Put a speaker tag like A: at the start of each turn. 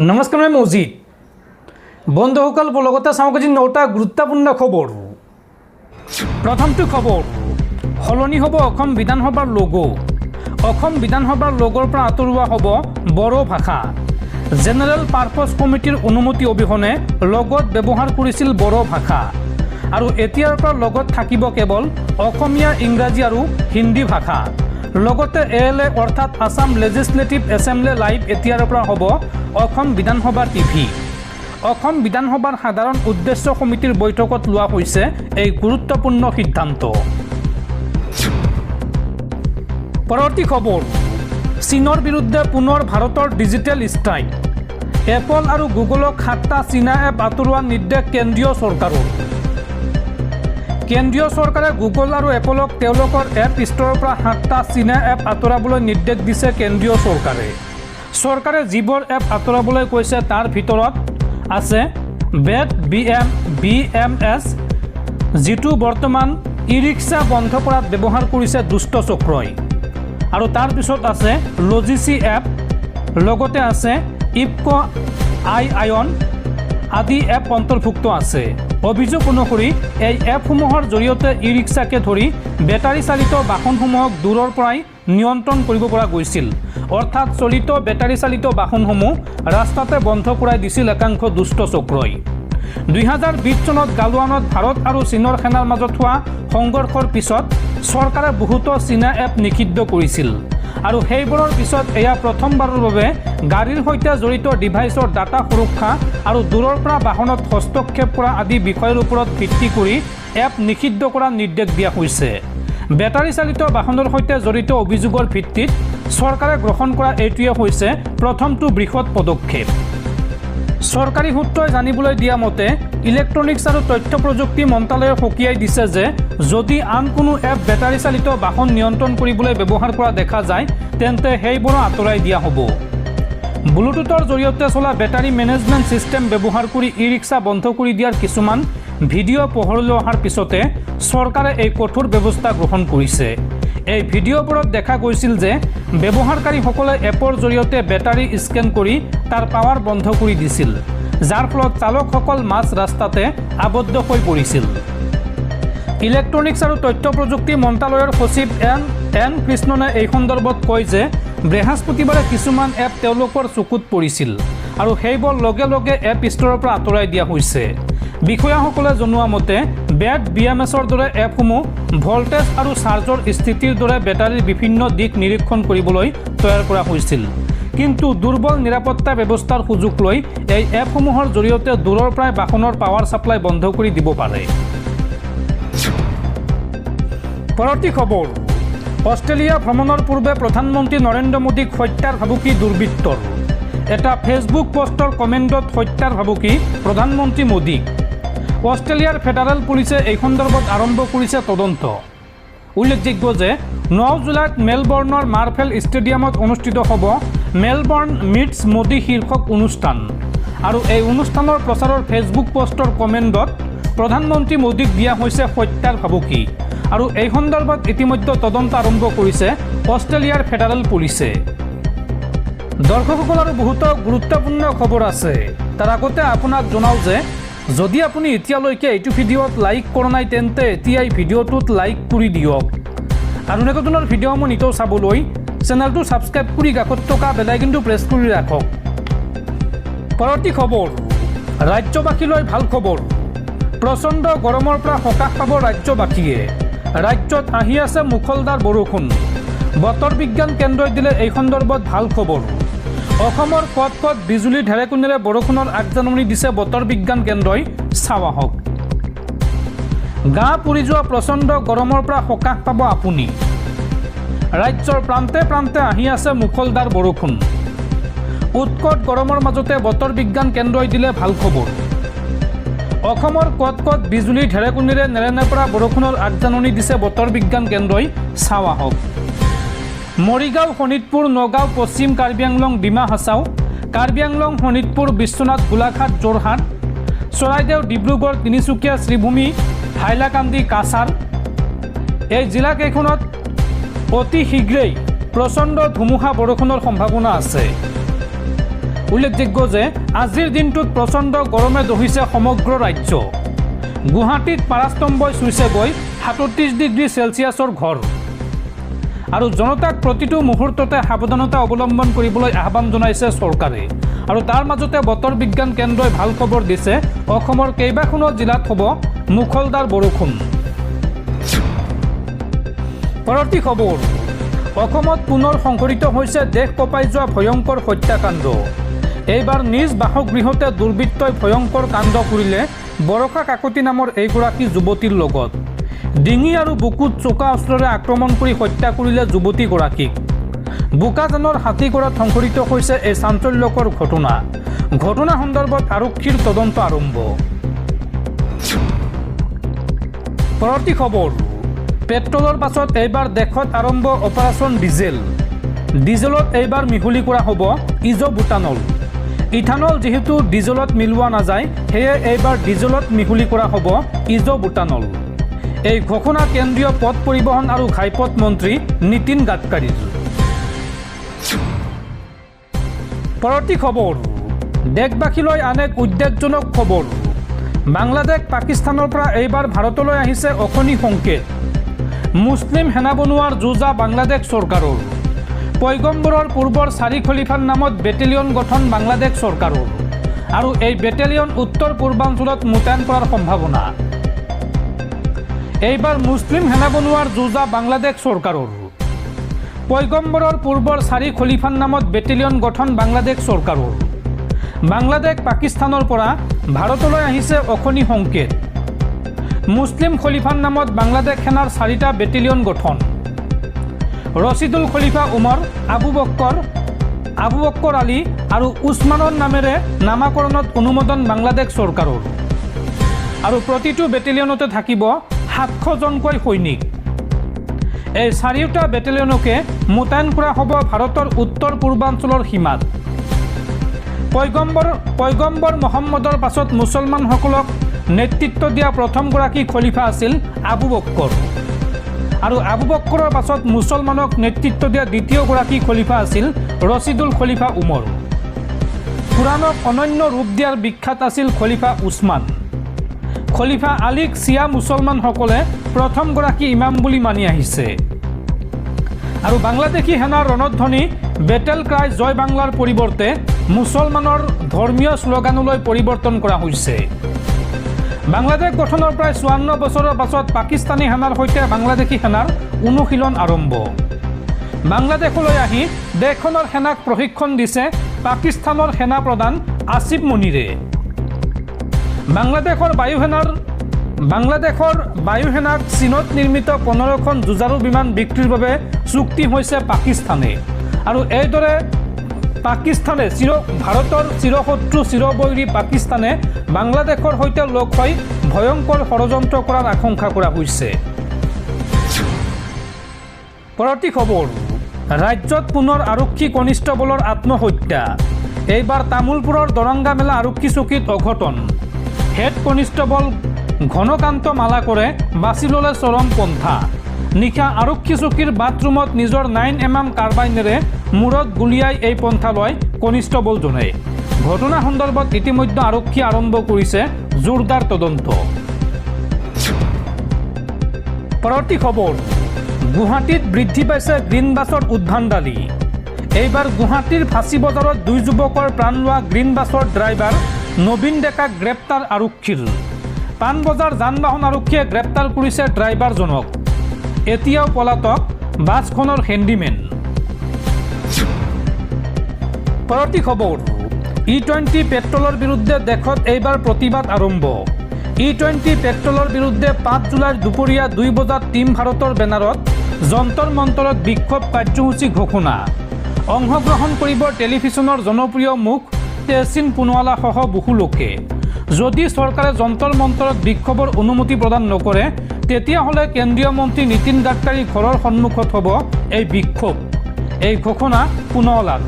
A: নমস্কাৰ, মই মজিদ। বন্ধুসকল, লগতে চাওক আজি 9টা গুৰুত্বপূৰ্ণ খবৰ। প্ৰথমটো খবৰ, সলনি হ'ব অসম বিধানসভাৰ লোগো। অসম বিধানসভাৰ লোগোৰ পৰা আঁতৰোৱা হ'ব বড়ো ভাষা। জেনেৰেল পাৰ্পছ কমিটিৰ অনুমতি অবিহনে লোগোত ব্যৱহাৰ কৰিছিল বড়ো ভাষা। আৰু এতিয়াৰ পৰা লোগোত থাকিব কেৱল অসমীয়া, ইংৰাজী আৰু হিন্দী ভাষা। লগতে ALA অৰ্থাৎ আসাম লেজিসলেটিভ এছেম্বলি লাইভ এতিয়াৰ পৰা হ'ব অসম বিধানসভা টিভি। অসম বিধানসভাৰ সাধাৰণ উদ্দেশ্য সমিতিৰ বৈঠকত লোৱা হৈছে এই গুৰুত্বপূৰ্ণ সিদ্ধান্ত। পৰৱৰ্তী খবৰ, চীনৰ বিৰুদ্ধে পুনৰ ভাৰতৰ ডিজিটেল ষ্ট্ৰাইক। এপল আৰু গুগলক 7টা চীনা এপ আঁতৰোৱাৰ নিৰ্দেশ কেন্দ্ৰীয় চৰকাৰৰ। কেন্দ্ৰীয় চৰকাৰে গুগল আৰু এপলক তেওঁলোকৰ এপ ষ্ট'ৰৰ পৰা 7টা চীনা এপ আঁতৰাবলৈ নিৰ্দেশ দিছে কেন্দ্ৰীয় চৰকাৰে। চৰকাৰে যিবোৰ এপ আঁতৰাবলৈ কৈছে তাৰ ভিতৰত আছে বেট BMS, যিটো বৰ্তমান ই-ৰিক্সা বন্ধ কৰাত ব্যৱহাৰ কৰিছে দুষ্ট চক্ৰই। আৰু তাৰ পিছত আছে লজিচি এপ, লগতে আছে ইপকো আইঅন আদি এপ অন্তৰ্ভুক্ত আছে। অভিযোগ অনুসৰি এই এপসমূহৰ জৰিয়তে ই-ৰিক্সাকে ধৰি বেটাৰী চালিত বাহনসমূহক দূৰৰ পৰাই নিয়ন্ত্ৰণ কৰিব পৰা গৈছিল। অৰ্থাৎ চলিত বেটাৰী চালিত বাহনসমূহ ৰাস্তাতে বন্ধ কৰাই দিছিল একাংশ দুষ্ট চক্ৰই। 2020 চনত গালৱানত ভাৰত আৰু চীনৰ সেনাৰ মাজত হোৱা সংঘৰ্ষৰ পিছত চৰকাৰে বহুতো চীনা এপ নিষিদ্ধ কৰিছিল। আৰু সেইবোৰৰ পিছত এয়া প্ৰথমবাৰৰ বাবে গাড়ীৰ সৈতে জড়িত ডিভাইচৰ ডাটা সুৰক্ষা আৰু দূৰৰ পৰা বাহনত হস্তক্ষেপ কৰা আদি বিষয়ৰ ওপৰত ভিত্তি কৰি এপ নিষিদ্ধ কৰাৰ নিৰ্দেশ দিয়া হৈছে। বেটাৰী চালিত বাহনৰ সৈতে জড়িত অভিযোগৰ ভিত্তিত চৰকাৰে গ্ৰহণ কৰা এইটোৱে হৈছে প্ৰথমটো বৃহৎ পদক্ষেপ। চৰকাৰী সূত্ৰই জানিবলৈ দিয়া মতে ইলেক্ট্ৰনিক্স আৰু তথ্য প্ৰযুক্তি মন্ত্ৰালয়ে সকীয়াই দিছে যে যদি আন কোনো এপ বেটাৰী চালিত বাহন নিয়ন্ত্ৰণ কৰিবলৈ ব্যৱহাৰ কৰা দেখা যায় তেন্তে সেইবোৰ আঁতৰাই দিয়া হ'ব। ব্লুটুথৰ জৰিয়তে চলা বেটাৰী মেনেজমেণ্ট ছিষ্টেম ব্যৱহাৰ কৰি ই-ৰিক্সা বন্ধ কৰি দিয়াৰ কিছুমান ভিডিঅ' পোহৰলৈ অহাৰ পিছতে চৰকাৰে এই কঠোৰ ব্যৱস্থা গ্ৰহণ কৰিছে। এই ভিডিঅ'বোৰত দেখা গৈছিল যে ব্যৱহাৰকাৰীসকলে এপৰ জৰিয়তে বেটাৰী স্কেন কৰি তাৰ পাৱাৰ বন্ধ কৰি দিছিল, যাৰ ফলত চালকসকল মাজ ৰাস্তাতে আবদ্ধ হৈ পৰিছিল। ইলেক্ট্ৰনিক্স আৰু তথ্য প্ৰযুক্তি মন্ত্ৰালয়ৰ সচিব এন কৃষ্ণনে এই সন্দৰ্ভত কয় যে বৃহস্পতিবাৰে কিছুমান এপ তেওঁলোকৰ চকুত পৰিছিল আৰু সেইবোৰ লগে লগে এপ ষ্ট'ৰৰ পৰা আঁতৰাই দিয়া হৈছে। বিষয়াসকলে জনোৱা মতে বেট BMSৰ দৰে এপসমূহ ভল্টেজ আৰু চাৰ্জৰ স্থিতিৰ দৰে বেটাৰীৰ বিভিন্ন দিশ নিৰীক্ষণ কৰিবলৈ তৈয়াৰ কৰা হৈছিল। কিন্তু দুৰ্বল নিৰাপত্তা ব্যৱস্থাৰ সুযোগ লৈ এই এপসমূহৰ জৰিয়তে দূৰৰ পৰাই বাহনৰ পাৱাৰ ছাপ্লাই বন্ধ কৰি দিব পাৰে। পৰৱৰ্তী খবৰ, অষ্ট্ৰেলিয়া ভ্ৰমণৰ পূৰ্বে প্ৰধানমন্ত্ৰী নৰেন্দ্ৰ মোদীক হত্যাৰ ভাবুকি দুৰ্বৃত্তৰ। এটা ফেচবুক পোষ্টৰ কমেণ্টত হত্যাৰ ভাবুকি প্ৰধানমন্ত্ৰী মোদীক। অষ্ট্ৰেলিয়াৰ ফেডাৰেল পুলিচে এই সন্দৰ্ভত আৰম্ভ কৰিছে তদন্ত। উল্লেখযোগ্য যে 9 জুলাইত মেলবৰ্ণৰ মাৰ্ফেল ষ্টেডিয়ামত অনুষ্ঠিত হ'ব মেলবৰ্ণ মিটছ মোদী শীৰ্ষক অনুষ্ঠান। আৰু এই অনুষ্ঠানৰ প্ৰচাৰৰ ফেচবুক পোষ্টৰ কমেণ্টত প্ৰধানমন্ত্ৰী মোদীক দিয়া হৈছে হত্যাৰ ভাবুকি। আৰু এই সন্দৰ্ভত ইতিমধ্যে তদন্ত আৰম্ভ কৰিছে অষ্ট্ৰেলিয়াৰ ফেডাৰেল পুলিচে। দৰ্শকসকল, আৰু বহুতো গুৰুত্বপূৰ্ণ খবৰ আছে। তাৰ আগতে আপোনাক জনাওঁ যে যদি আপুনি এতিয়ালৈকে এইটো ভিডিঅ'ত লাইক কৰা নাই তেন্তে এতিয়াই ভিডিঅ'টোত লাইক কৰি দিয়ক। আৰু এনেকুৱা ধৰণৰ ভিডিঅ'সমূহ নিতৌ চাবলৈ চেনেলটো ছাবস্ক্ৰাইব কৰি কাষত থকা বেল আইকনটো প্ৰেছ কৰি ৰাখক। পৰৱৰ্তী খবৰ, ৰাজ্যবাসীলৈ ভাল খবৰ। প্ৰচণ্ড গৰমৰ পৰা সকাহ পাব ৰাজ্যবাসীয়ে। ৰাজ্যত আহি আছে মুখলধাৰ বৰষুণ। বতৰ বিজ্ঞান কেন্দ্ৰই দিলে এই সন্দৰ্ভত ভাল খবৰ। অসমৰ ক'ত ক'ত বিজুলী ঢেৰেকনিৰে বৰষুণৰ আগজাননী দিছে বতৰ বিজ্ঞান কেন্দ্ৰই, চাওঁ আহক। গা পুৰি যোৱা প্ৰচণ্ড গৰমৰ পৰা সকাহ পাব আপুনি। ৰাজ্যৰ প্ৰান্তে প্ৰান্তে আহি আছে মুখলধাৰ বৰষুণ। উৎকট গৰমৰ মাজতে বতৰ বিজ্ঞান কেন্দ্ৰই দিলে ভাল খবৰ। অসমৰ ক'ত ক'ত বিজুলী ঢেৰেকনিৰে নেৰানেপেৰা বৰষুণৰ আগজাননী দিছে বতৰ বিজ্ঞান কেন্দ্ৰই, চাওঁ আহক। মৰিগাঁও, শোণিতপুৰ, নগাঁও, পশ্চিম কাৰ্বি আংলং, ডিমা হাছাও, কাৰ্বি আংলং, শোণিতপুৰ, বিশ্বনাথ, গোলাঘাট, যোৰহাট, চৰাইদেউ, ডিব্ৰুগড়, তিনিচুকীয়া, শ্ৰীভূমি, হাইলাকান্দি, কাছাৰ এই জিলাকেইখনত অতি শীঘ্ৰেই প্ৰচণ্ড ধুমুহা বৰষুণৰ সম্ভাৱনা আছে। উল্লেখযোগ্য যে আজিৰ দিনটোত প্ৰচণ্ড গৰমে দহিছে সমগ্ৰ ৰাজ্য। গুৱাহাটীত পাৰাস্তম্ভই চুইছে গৈ 37 ডিগ্ৰী চেলচিয়াছৰ ঘৰ। আৰু জনতাক প্ৰতিটো মুহূৰ্ততে সাৱধানতা অৱলম্বন কৰিবলৈ আহ্বান জনাইছে চৰকাৰে। আৰু তাৰ মাজতে বতৰ বিজ্ঞান কেন্দ্ৰই ভাল খবৰ দিছে, অসমৰ কেইবাখনো জিলাত হ'ব মুখলধাৰ বৰষুণ। পৰৱৰ্তী খবৰ, অসমত পুনৰ সংঘটিত হৈছে দেশ কঁপাই যোৱা ভয়ংকৰ হত্যাকাণ্ড। এইবাৰ নিজ বাসগৃহতে দুৰ্বৃত্তই ভয়ংকৰ কাণ্ড কৰিলে বৰষা কাকতি নামৰ এইগৰাকী যুৱতীৰ লগত। ডিঙি আৰু বুকুত চোকা অস্ত্ৰৰে আক্ৰমণ কৰি হত্যা কৰিলে যুৱতীগৰাকীক। বোকাজানৰ হাতীগড়ত সংঘটিত হৈছে এই চাঞ্চল্যকৰ ঘটনা। ঘটনা সন্দৰ্ভত আৰক্ষীৰ তদন্ত আৰম্ভ। পৰৱৰ্তী খবৰ, পেট্ৰলৰ পাছত এইবাৰ দেশত আৰম্ভ অপাৰেশ্যন ডিজেল। ডিজেলত এইবাৰ মিহলি কৰা হ'ব ইজ'বুটানল। ইথানল যিহেতু ডিজেলত মিলোৱা নাযায়, সেয়ে এইবাৰ ডিজেলত মিহলি কৰা হ'ব ইজ'বুটানল। এই ঘোষণা কেন্দ্ৰীয় পথ পৰিবহণ আৰু ঘাইপথ মন্ত্ৰী নীতিন গাডকাৰীৰ। পৰৱৰ্তী খবৰ, দেশবাসীলৈ আন এক উদ্বেগজনক খবৰ। বাংলাদেশ পাকিস্তানৰ পৰা এইবাৰ ভাৰতলৈ আহিছে অশনি সংকেত। মুছলিম সেনা বনোৱাৰ যোজা বাংলাদেশ চৰকাৰৰ। পয়গম্বৰৰ পূৰ্বৰ 4 খলিফাৰ নামত বেটেলিয়ন গঠন বাংলাদেশ চৰকাৰৰ। আৰু এই বেটেলিয়ন উত্তৰ পূৰ্বাঞ্চলত মোতায়েন কৰাৰ সম্ভাৱনা। এইবাৰ মুছলিম সেনা বনোৱাৰ যোজা বাংলাদেশ চৰকাৰৰ। পয়গম্বৰৰ পূৰ্বৰ 4 খলিফাৰ নামত বেটেলিয়ন গঠন বাংলাদেশ চৰকাৰৰ। বাংলাদেশ পাকিস্তানৰ পৰা ভাৰতলৈ আহিছে অশনি সংকেত। মুছলিম খলিফাৰ নামত বাংলাদেশ সেনাৰ 4টা বেটেলিয়ন গঠন। ৰছিদুল খলিফা উমৰ, আবু বক্কৰ আলী আৰু উছমানৰ নামেৰে নামাকৰণত অনুমোদন বাংলাদেশ চৰকাৰৰ। আৰু প্ৰতিটো বেটেলিয়নতে থাকিব 700জনকৈ সৈনিক। এই 4টা বেটেলিয়নকে মোতায়েন কৰা হ'ব ভাৰতৰ উত্তৰ পূৰ্বাঞ্চলৰ সীমাত। পয়গম্বৰ মহম্মদৰ পাছত মুছলমানসকলক নেতৃত্ব দিয়া প্ৰথমগৰাকী খলিফা আছিল আবু বক্কৰ। আৰু আবু বক্কৰৰ পাছত মুছলমানক নেতৃত্ব দিয়া দ্বিতীয়গৰাকী খলিফা আছিল ৰছিদুল খলিফা উমৰ। কুৰাণক অনন্য ৰূপ দিয়াৰ বিখ্যাত আছিল খলিফা উছমান। খলিফা আলীক চিয়া মুছলমানসকলে প্ৰথমগৰাকী ইমাম বুলি মানি আহিছে। আৰু বাংলাদেশী সেনাৰ ৰণধ্বনি বেটেল ক্ৰাই জয় বাংলাৰ পৰিৱৰ্তে মুছলমানৰ ধৰ্মীয় শ্লোগানলৈ পৰিৱৰ্তন কৰা হৈছে। বাংলাদেশ গঠনৰ প্ৰায় 54 বছৰৰ পাছত পাকিস্তানী সেনাৰ সৈতে বাংলাদেশী সেনাৰ অনুশীলন আৰম্ভ। বাংলাদেশলৈ আহি দেশখনৰ সেনাক প্ৰশিক্ষণ দিছে পাকিস্তানৰ সেনা প্ৰধান আসিফ মনিৰে। বাংলাদেশৰ বায়ুসেনাক চীনত নিৰ্মিত 15খন যুঁজাৰু বিমান বিক্ৰীৰ বাবে চুক্তি হৈছে পাকিস্তানে। আৰু এইদৰে ভাৰতৰ চিৰশত্ৰু চিৰবৈৰী পাকিস্তানে বাংলাদেশৰ সৈতে লগ হৈ ভয়ংকৰ ষড়যন্ত্ৰ কৰাৰ আশংকা কৰা হৈছে। পৰৱৰ্তী খবৰ, ৰাজ্যত পুনৰ আৰক্ষী কনিষ্টবলৰ আত্মহত্যা। এইবাৰ তামোলপুৰৰ দৰংগা মেলা আৰক্ষী চকীত অঘটন। হেড কনিষ্টবল ঘনকান্ত মালাকৰে বাছি ল'লে চৰম পন্থা। নিশা আৰক্ষী চকীৰ বাথৰুমত নিজৰ 9mm কাৰ্বাইনেৰে মূৰত গুলীয়াই এই পন্থা লয় কনিষ্টবলজনে। ঘটনা সন্দৰ্ভত ইতিমধ্যে আৰক্ষীয়ে আৰম্ভ কৰিছে জোৰদাৰ তদন্ত। পৰৱৰ্তী খবৰ, গুৱাহাটীত বৃদ্ধি পাইছে গ্ৰীণ বাছৰ উদ্ভণ্ডালি। এইবাৰ গুৱাহাটীৰ ফাঁচী বজাৰত 2 যুৱকৰ প্ৰাণ লোৱা গ্ৰীণ বাছৰ ড্ৰাইভাৰ নবীন ডেকাক গ্ৰেপ্তাৰ আৰক্ষীৰ। পাণবজাৰ যান বাহন আৰক্ষীয়ে গ্ৰেপ্তাৰ কৰিছে ড্ৰাইভাৰজনক। এতিয়াও পলাতক বাছখনৰ হেণ্ডিমেন। পৰৱৰ্তী খবৰ, E20 পেট্ৰলৰ বিৰুদ্ধে দেশত এইবাৰ প্ৰতিবাদ আৰম্ভ। E20 পেট্ৰলৰ বিৰুদ্ধে 5 জুলাইৰ দুপৰীয়া 2 বজাত টিম ভাৰতৰ বেনাৰত যন্তৰ মন্তৰত বিক্ষোভ কাৰ্যসূচী ঘোষণা। অংশগ্ৰহণ কৰিব টেলিভিছনৰ জনপ্ৰিয় মুখ তেহচিন পুনৱালা সহ বহু লোকে। যদি চৰকাৰে যন্তৰ মন্তৰত বিক্ষোভৰ অনুমতি প্ৰদান নকৰে, তেতিয়াহ'লে কেন্দ্ৰীয় মন্ত্ৰী নীতিন গাডকাৰীৰ ঘৰৰ সন্মুখত হ'ব এই বিক্ষোভ। এই ঘোষণা পুনৱালাৰ।